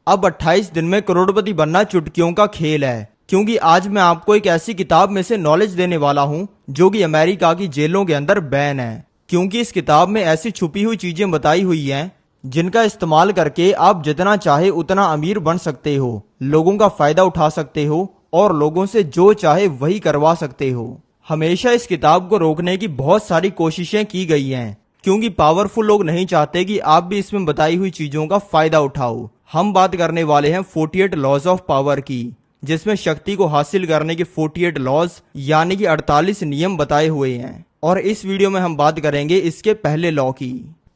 अब 28 दिन में करोड़पति बनना चुटकियों का खेल है, क्योंकि आज मैं आपको एक ऐसी किताब में से नॉलेज देने वाला हूँ जो कि अमेरिका की जेलों के अंदर बैन है। क्योंकि इस किताब में ऐसी छुपी हुई चीजें बताई हुई हैं जिनका इस्तेमाल करके आप जितना चाहे उतना अमीर बन सकते हो, लोगों का फायदा उठा सकते हो और लोगों से जो चाहे वही करवा सकते हो। हमेशा इस किताब को रोकने की बहुत सारी कोशिशें की गई हैं, क्योंकि पावरफुल लोग नहीं चाहते कि आप भी इसमें बताई हुई चीजों का फायदा उठाओ। हम बात करने वाले हैं 48 लॉज ऑफ पावर की, जिसमें शक्ति को हासिल करने के 48 लॉज यानी कि 48 नियम बताए हुए हैं। और इस वीडियो में हम बात करेंगे इसके पहले लॉ की।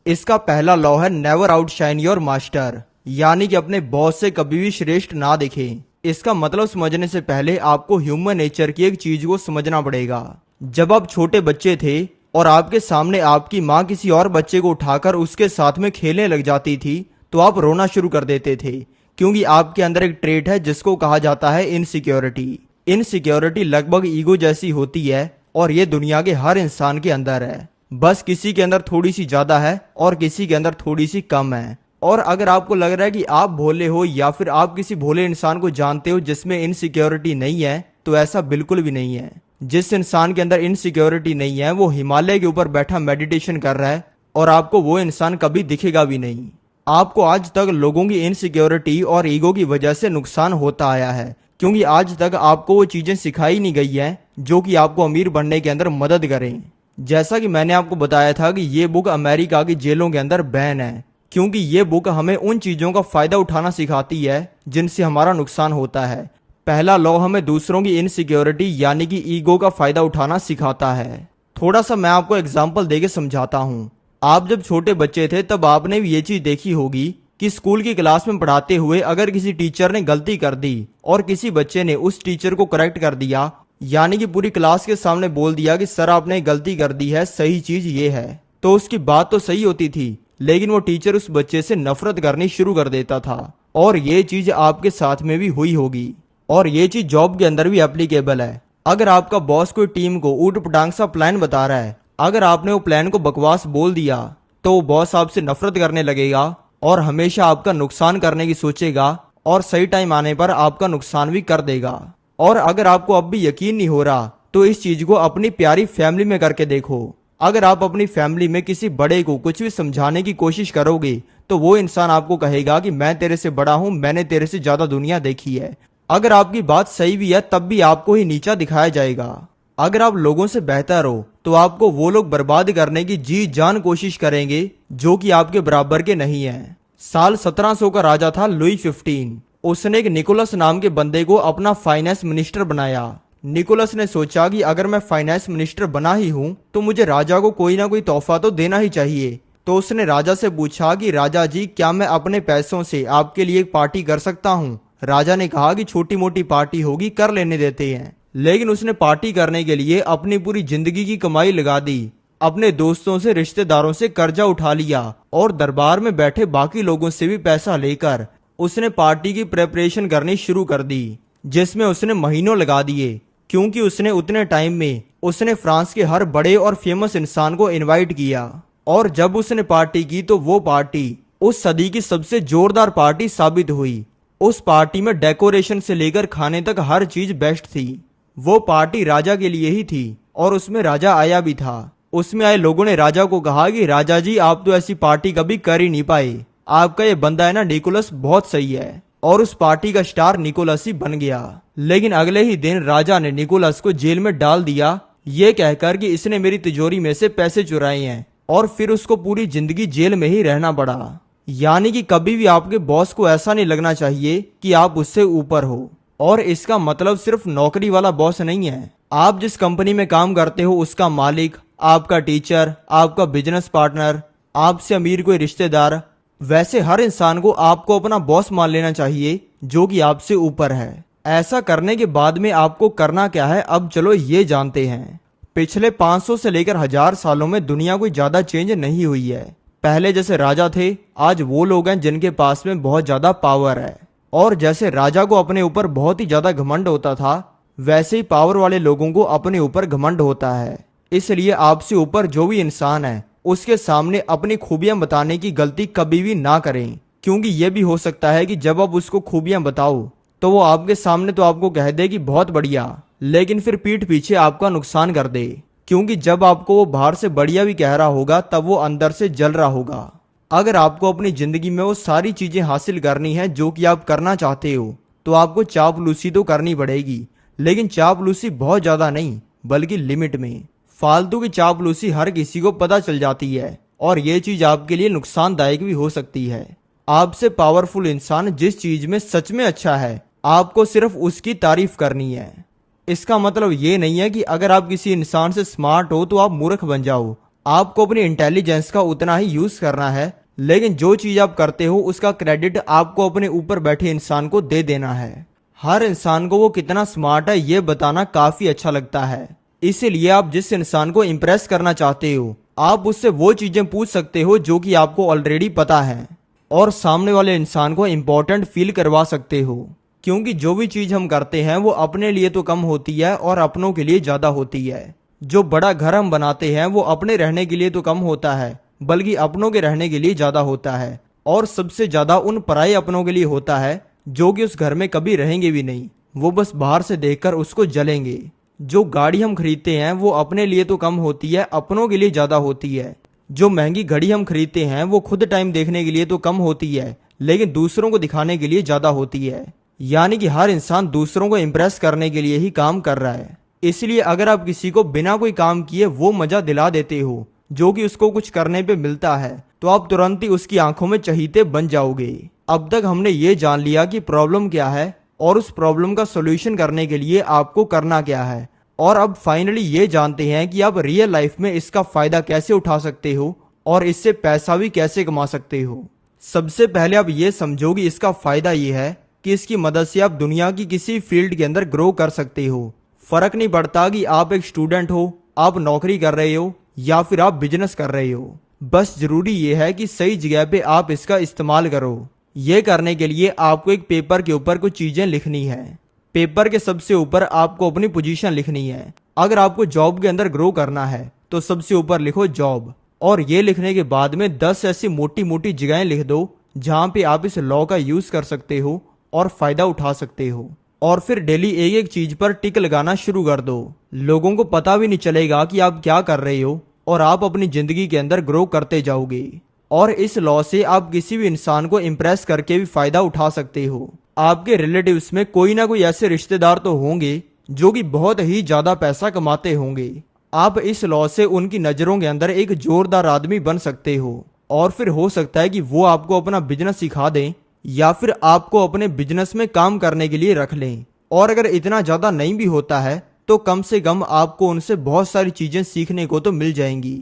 इसका पहला लॉ है नेवर आउटशाइन योर मास्टर, यानी कि अपने बॉस से कभी भी श्रेष्ठ ना दिखे। इसका मतलब समझने से पहले आपको ह्यूमन नेचर की एक चीज को समझना पड़ेगा। जब आप छोटे बच्चे थे और आपके सामने आपकी माँ किसी और बच्चे को उठाकर उसके साथ में खेलने लग जाती थी, तो आप रोना शुरू कर देते थे, क्योंकि आपके अंदर एक ट्रेट है जिसको कहा जाता है इनसिक्योरिटी। इनसिक्योरिटी लगभग ईगो जैसी होती है और ये दुनिया के हर इंसान के अंदर है, बस किसी के अंदर थोड़ी सी ज्यादा है और किसी के अंदर थोड़ी सी कम है। और अगर आपको लग रहा है कि आप भोले हो या फिर आप किसी भोले इंसान को जानते हो जिसमें इनसिक्योरिटी नहीं है, तो ऐसा बिल्कुल भी नहीं है। जिस इंसान के अंदर इनसिक्योरिटी नहीं है वो हिमालय के ऊपर बैठा मेडिटेशन कर रहा है और आपको वो इंसान कभी दिखेगा भी नहीं। आपको आज तक लोगों की इनसिक्योरिटी और ईगो की वजह से नुकसान होता आया है, क्योंकि आज तक आपको वो चीजें सिखाई नहीं गई हैं जो कि आपको अमीर बनने के अंदर मदद करें। जैसा कि मैंने आपको बताया था कि ये बुक अमेरिका की जेलों के अंदर बैन है, क्योंकि ये बुक हमें उन चीजों का फायदा उठाना सिखाती है जिनसे हमारा नुकसान होता है। पहला लॉ हमें दूसरों की इनसिक्योरिटी यानी कि ईगो का फायदा उठाना सिखाता है। थोड़ा सा मैं आपको एग्जांपल देके समझाता हूँ। आप जब छोटे बच्चे थे तब आपने भी ये चीज देखी होगी कि स्कूल की क्लास में पढ़ाते हुए अगर किसी टीचर ने गलती कर दी और किसी बच्चे ने उस टीचर को करेक्ट कर दिया, यानी कि पूरी क्लास के सामने बोल दिया कि सर आपने गलती कर दी है, सही चीज ये है, तो उसकी बात तो सही होती थी, लेकिन वो टीचर उस बच्चे से नफरत करनी शुरू कर देता था। और ये चीज आपके साथ में भी हुई होगी, और ये चीज जॉब के अंदर भी एप्लीकेबल है। अगर आपका बॉस कोई टीम को ऊट पटांग सा प्लान बता रहा है, अगर आपने वो प्लान को बकवास बोल दिया तो वो बॉस आपसे नफरत करने लगेगा और हमेशा आपका नुकसान करने की सोचेगा और सही टाइम आने पर आपका नुकसान भी कर देगा। और अगर आपको अब भी यकीन नहीं हो रहा तो इस चीज को अपनी प्यारी फैमिली में करके देखो। अगर आप अपनी फैमिली में किसी बड़े को कुछ भी समझाने की कोशिश करोगे तो वो इंसान आपको कहेगा कि मैं तेरे से बड़ा हूं, मैंने तेरे से ज्यादा दुनिया देखी है। अगर आपकी बात सही भी है तब भी आपको ही नीचा दिखाया जाएगा। अगर आप लोगों से बेहतर हो तो आपको वो लोग बर्बाद करने की जी जान कोशिश करेंगे जो कि आपके बराबर के नहीं है। साल 1700 का राजा था लुई 15। उसने एक निकोलस नाम के बंदे को अपना फाइनेंस मिनिस्टर बनाया। निकोलस ने सोचा कि अगर मैं फाइनेंस मिनिस्टर बना ही हूं तो मुझे राजा को कोई ना कोई तोहफा तो देना ही चाहिए। तो उसने राजा से पूछा कि राजा जी, क्या मैं अपने पैसों से आपके लिए एक पार्टी कर सकता हूं? राजा ने कहा कि छोटी मोटी पार्टी होगी, कर लेने देते हैं। लेकिन उसने पार्टी करने के लिए अपनी पूरी जिंदगी की कमाई लगा दी, अपने दोस्तों से रिश्तेदारों से कर्जा उठा लिया और दरबार में बैठे बाकी लोगों से भी पैसा लेकर उसने पार्टी की प्रेपरेशन करनी शुरू कर दी, जिसमें उसने महीनों लगा दिए। क्योंकि उसने उतने टाइम में उसने फ्रांस के हर बड़े और फेमस इंसान को इनवाइट किया, और जब उसने पार्टी की तो वो पार्टी उस सदी की सबसे जोरदार पार्टी साबित हुई। उस पार्टी में डेकोरेशन से लेकर खाने तक हर चीज बेस्ट थी। वो पार्टी राजा के लिए ही थी और उसमें राजा आया भी था। उसमें आए लोगों ने राजा को कहा कि राजा जी, आप तो ऐसी पार्टी कभी कर ही नहीं पाए, आपका ये बंदा है ना निकोलस, बहुत सही है। और उस पार्टी का स्टार निकोलस ही बन गया। लेकिन अगले ही दिन राजा ने निकोलस को जेल में डाल दिया, ये कहकर कि इसने मेरी तिजोरी में से पैसे चुराए हैं, और फिर उसको पूरी जिंदगी जेल में ही रहना पड़ा। यानी कि कभी भी आपके बॉस को ऐसा नहीं लगना चाहिए कि आप उससे ऊपर हो। और इसका मतलब सिर्फ नौकरी वाला बॉस नहीं है। आप जिस कंपनी में काम करते हो उसका मालिक, आपका टीचर, आपका बिजनेस पार्टनर, आपसे अमीर कोई रिश्तेदार, वैसे हर इंसान को आपको अपना बॉस मान लेना चाहिए जो कि आपसे ऊपर है। ऐसा करने के बाद में आपको करना क्या है, अब चलो ये जानते हैं। पिछले 500 से लेकर 1000 सालों में दुनिया कोई ज्यादा चेंज नहीं हुई है। पहले जैसे राजा थे, आज वो लोग हैं जिनके पास में बहुत ज्यादा पावर है। और जैसे राजा को अपने ऊपर बहुत ही ज्यादा घमंड होता था, वैसे ही पावर वाले लोगों को अपने ऊपर घमंड होता है। इसलिए आपसे ऊपर जो भी इंसान है उसके सामने अपनी खूबियां बताने की गलती कभी भी ना करें। क्योंकि ये भी हो सकता है कि जब आप उसको खूबियां बताओ तो वो आपके सामने तो आपको कह दे कि बहुत बढ़िया, लेकिन फिर पीठ पीछे आपका नुकसान कर दे। क्योंकि जब आपको वो बाहर से बढ़िया भी कह रहा होगा तब वो अंदर से जल रहा होगा। अगर आपको अपनी जिंदगी में वो सारी चीजें हासिल करनी है जो कि आप करना चाहते हो तो आपको चापलूसी तो करनी पड़ेगी, लेकिन चापलूसी बहुत ज्यादा नहीं बल्कि लिमिट में। फालतू की चापलूसी हर किसी को पता चल जाती है और ये चीज आपके लिए नुकसानदायक भी हो सकती है। आपसे पावरफुल इंसान जिस चीज में सच में अच्छा है आपको सिर्फ उसकी तारीफ करनी है। इसका मतलब ये नहीं है कि अगर आप किसी इंसान से स्मार्ट हो तो आप मूर्ख बन जाओ। आपको अपनी इंटेलिजेंस का उतना ही यूज करना है, लेकिन जो चीज आप करते हो उसका क्रेडिट आपको अपने ऊपर बैठे इंसान को दे देना है। हर इंसान को वो कितना स्मार्ट है ये बताना काफी अच्छा लगता है। इसीलिए आप जिस इंसान को इम्प्रेस करना चाहते हो आप उससे वो चीजें पूछ सकते हो जो कि आपको ऑलरेडी पता है और सामने वाले इंसान को इम्पोर्टेंट फील करवा सकते हो। क्योंकि जो भी चीज हम करते हैं वो अपने लिए तो कम होती है और अपनों के लिए ज्यादा होती है। जो बड़ा घर हम बनाते हैं वो अपने रहने के लिए तो कम होता है बल्कि अपनों के रहने के लिए ज्यादा होता है, और सबसे ज्यादा उन पराये अपनों के लिए होता है जो कि उस घर में कभी रहेंगे भी नहीं, वो बस बाहर से देखकर उसको जलेंगे। जो गाड़ी हम खरीदते हैं वो अपने लिए तो कम होती है, अपनों के लिए ज्यादा होती है। जो महंगी घड़ी हम खरीदते हैं वो खुद टाइम देखने के लिए तो कम होती है लेकिन दूसरों को दिखाने के लिए ज्यादा होती है। यानी कि हर इंसान दूसरों को इम्प्रेस करने के लिए ही काम कर रहा है। इसलिए अगर आप किसी को बिना कोई काम किए वो मजा दिला देते हो जो कि उसको कुछ करने पे मिलता है तो आप तुरंत ही उसकी आंखों में चहीते बन जाओगे। अब तक हमने ये जान लिया कि प्रॉब्लम क्या है और उस प्रॉब्लम का सोल्यूशन करने के लिए आपको करना क्या है, और अब फाइनली ये जानते हैं कि आप रियल लाइफ में इसका फायदा कैसे उठा सकते हो और इससे पैसा भी कैसे कमा सकते हो। सबसे पहले आप ये समझो कि इसका फायदा ये है कि इसकी मदद से आप दुनिया की किसी फील्ड के अंदर ग्रो कर सकते हो। फर्क नहीं पड़ता कि आप एक स्टूडेंट हो, आप नौकरी कर रहे हो या फिर आप बिजनेस कर रहे हो, बस जरूरी ये है कि सही जगह पे आप इसका इस्तेमाल करो। ये करने के लिए आपको एक पेपर के ऊपर कुछ चीजें लिखनी है। पेपर के सबसे ऊपर आपको अपनी पोजीशन लिखनी है। अगर आपको जॉब के अंदर ग्रो करना है तो सबसे ऊपर लिखो जॉब, और ये लिखने के बाद में 10 ऐसी मोटी मोटी जगहें लिख दो जहां पे आप इस लॉ का यूज कर सकते हो और फायदा उठा सकते हो। और फिर डेली एक एक चीज पर टिक लगाना शुरू कर दो। लोगों को पता भी नहीं चलेगा कि आप क्या कर रहे हो और आप अपनी जिंदगी के अंदर ग्रो करते जाओगे। और इस लॉ से आप किसी भी इंसान को इम्प्रेस करके भी फायदा उठा सकते हो। आपके रिलेटिव्स में कोई ना कोई ऐसे रिश्तेदार तो होंगे जो कि बहुत ही ज्यादा पैसा कमाते होंगे। आप इस लॉ से उनकी नजरों के अंदर एक जोरदार आदमी बन सकते हो, और फिर हो सकता है कि वो आपको अपना बिजनेस सिखा दें या फिर आपको अपने बिजनेस में काम करने के लिए रख लें। और अगर इतना ज्यादा नहीं भी होता है तो कम से कम आपको उनसे बहुत सारी चीजें सीखने को तो मिल जाएंगी।